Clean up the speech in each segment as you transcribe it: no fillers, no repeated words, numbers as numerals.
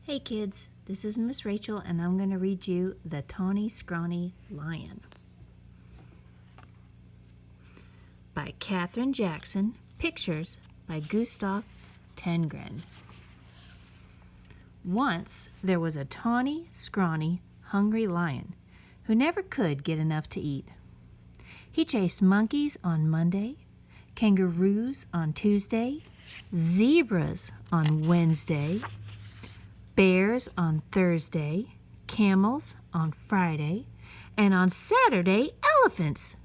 Hey kids, this is Miss Rachel and I'm going to read you The Tawny Scrawny Lion by Kathryn Jackson, pictures by Gustaf Tenggren. Once there was a tawny, scrawny, hungry lion who never could get enough to eat. He chased monkeys on Monday, kangaroos on Tuesday, zebras on Wednesday, bears on Thursday, camels on Friday, and on Saturday, elephants.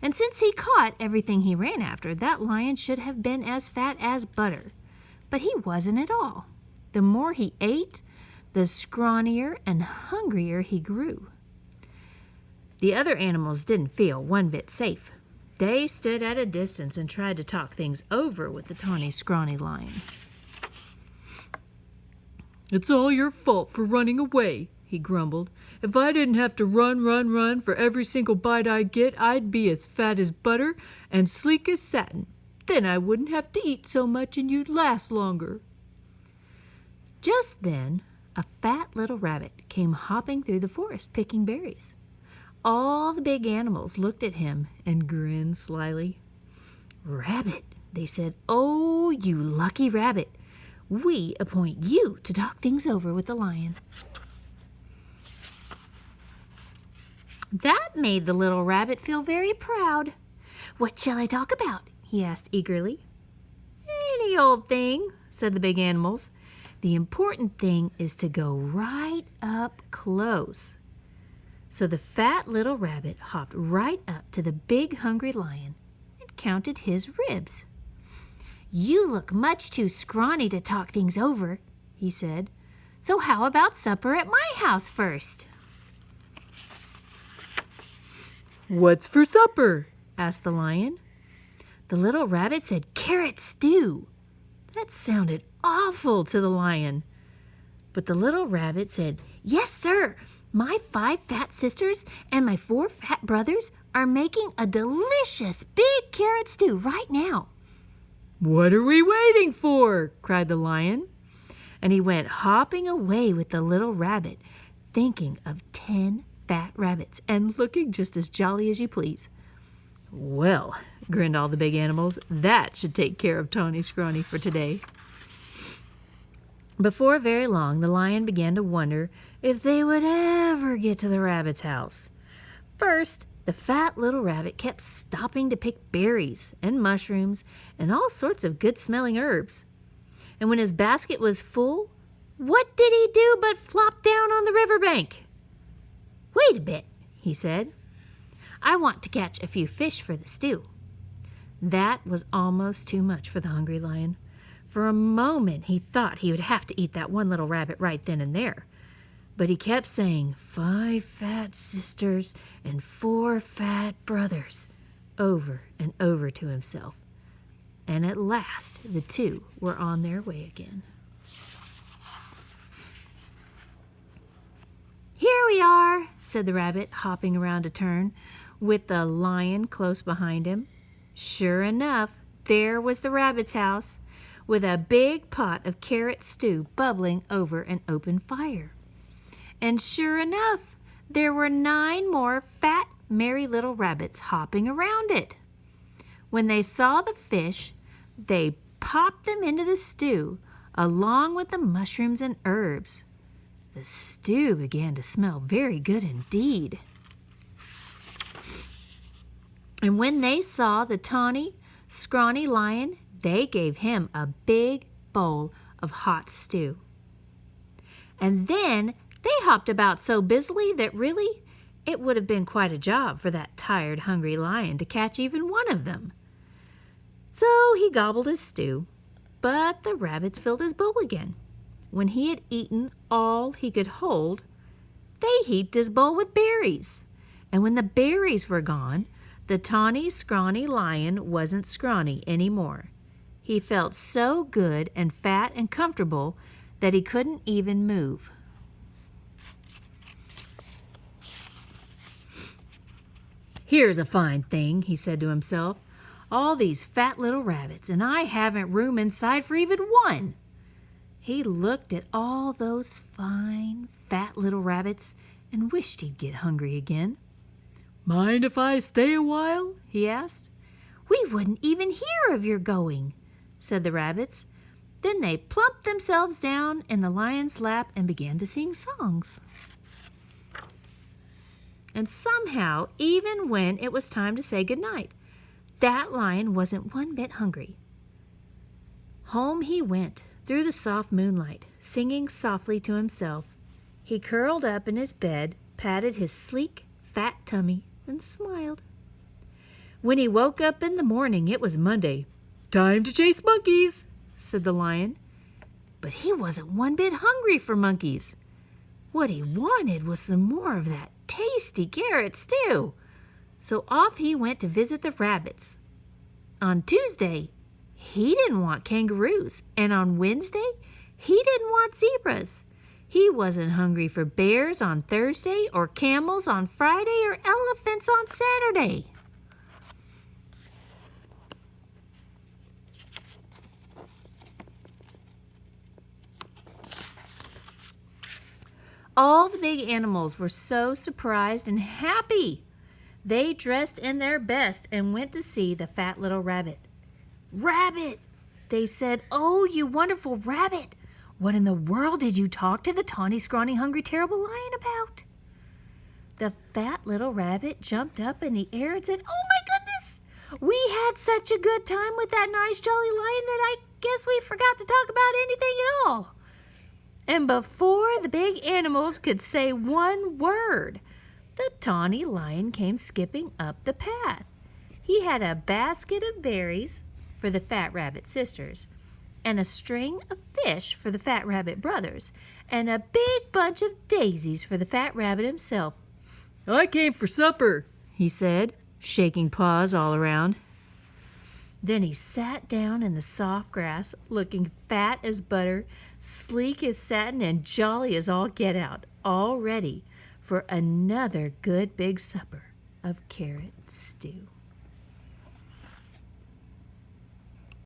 And since he caught everything he ran after, that lion should have been as fat as butter. But he wasn't at all. The more he ate, the scrawnier and hungrier he grew. The other animals didn't feel one bit safe. They stood at a distance and tried to talk things over with the tawny, scrawny lion. "It's all your fault for running away," he grumbled. "If I didn't have to run for every single bite I get, I'd be as fat as butter and sleek as satin. Then I wouldn't have to eat so much and you'd last longer." Just then, a fat little rabbit came hopping through the forest picking berries. All the big animals looked at him and grinned slyly. "Rabbit," they said, "oh, you lucky rabbit. We appoint you to talk things over with the lion." That made the little rabbit feel very proud. "What shall I talk about?" he asked eagerly. "Any old thing," said the big animals. "The important thing is to go right up close." So the fat little rabbit hopped right up to the big hungry lion and counted his ribs. "You look much too scrawny to talk things over," he said. "So how about supper at my house first?" "What's for supper?" asked the lion. The little rabbit said, "Carrot stew." That sounded awful to the lion. But the little rabbit said, "Yes, sir. My 5 fat sisters and my 4 fat brothers are making a delicious big carrot stew right now." "What are we waiting for?" cried the lion. And he went hopping away with the little rabbit, thinking of 10 fat rabbits and looking just as jolly as you please. "Well," grinned all the big animals, "that should take care of Tawny Scrawny for today." Before very long, the lion began to wonder if they would ever get to the rabbit's house. First, the fat little rabbit kept stopping to pick berries and mushrooms and all sorts of good-smelling herbs. And when his basket was full, what did he do but flop down on the riverbank? "Wait a bit," he said. "I want to catch a few fish for the stew." That was almost too much for the hungry lion. For a moment, he thought he would have to eat that one little rabbit right then and there. But he kept saying, 5 fat sisters and 4 fat brothers, over and over to himself. And at last, the 2 were on their way again. "Here we are," said the rabbit, hopping around a turn, with the lion close behind him. Sure enough, there was the rabbit's house, with a big pot of carrot stew bubbling over an open fire. And sure enough, there were 9 more fat, merry little rabbits hopping around it. When they saw the fish, they popped them into the stew, along with the mushrooms and herbs. The stew began to smell very good indeed. And when they saw the tawny, scrawny lion, they gave him a big bowl of hot stew. And then they hopped about so busily that really it would have been quite a job for that tired, hungry lion to catch even one of them. So he gobbled his stew, but the rabbits filled his bowl again. When he had eaten all he could hold, they heaped his bowl with berries. And when the berries were gone, the tawny, scrawny lion wasn't scrawny anymore. He felt so good and fat and comfortable that he couldn't even move. "Here's a fine thing," he said to himself. "All these fat little rabbits, and I haven't room inside for even one." He looked at all those fine, fat little rabbits and wished he'd get hungry again. Mind if I stay a while? He asked. We wouldn't even hear of your going, said the rabbits. Then they plumped themselves down in the lion's lap and began to sing songs. And somehow, even when it was time to say goodnight, that lion wasn't one bit hungry. Home he went through the soft moonlight, singing softly to himself. He curled up in his bed, patted his sleek, fat tummy, and smiled. When he woke up in the morning, it was Monday. Time to chase monkeys, said the lion. But he wasn't one bit hungry for monkeys. What he wanted was some more of that tasty carrot stew. So off he went to visit the rabbits. On Tuesday, he didn't want kangaroos, and on Wednesday, he didn't want zebras. He wasn't hungry for bears on Thursday, or camels on Friday, or elephants on Saturday. All the big animals were so surprised and happy. They dressed in their best and went to see the fat little rabbit. Rabbit, they said, oh, you wonderful rabbit. What in the world did you talk to the Tawny Scrawny Hungry Terrible Lion about? The fat little rabbit jumped up in the air and said, oh my goodness, we had such a good time with that nice jolly lion that I guess we forgot to talk about anything at all. And before the big animals could say one word, the tawny lion came skipping up the path. He had a basket of berries for the fat rabbit sisters, and a string of fish for the fat rabbit brothers, and a big bunch of daisies for the fat rabbit himself. I came for supper, he said, shaking paws all around. Then he sat down in the soft grass, looking fat as butter, sleek as satin, and jolly as all get out, all ready for another good big supper of carrot stew.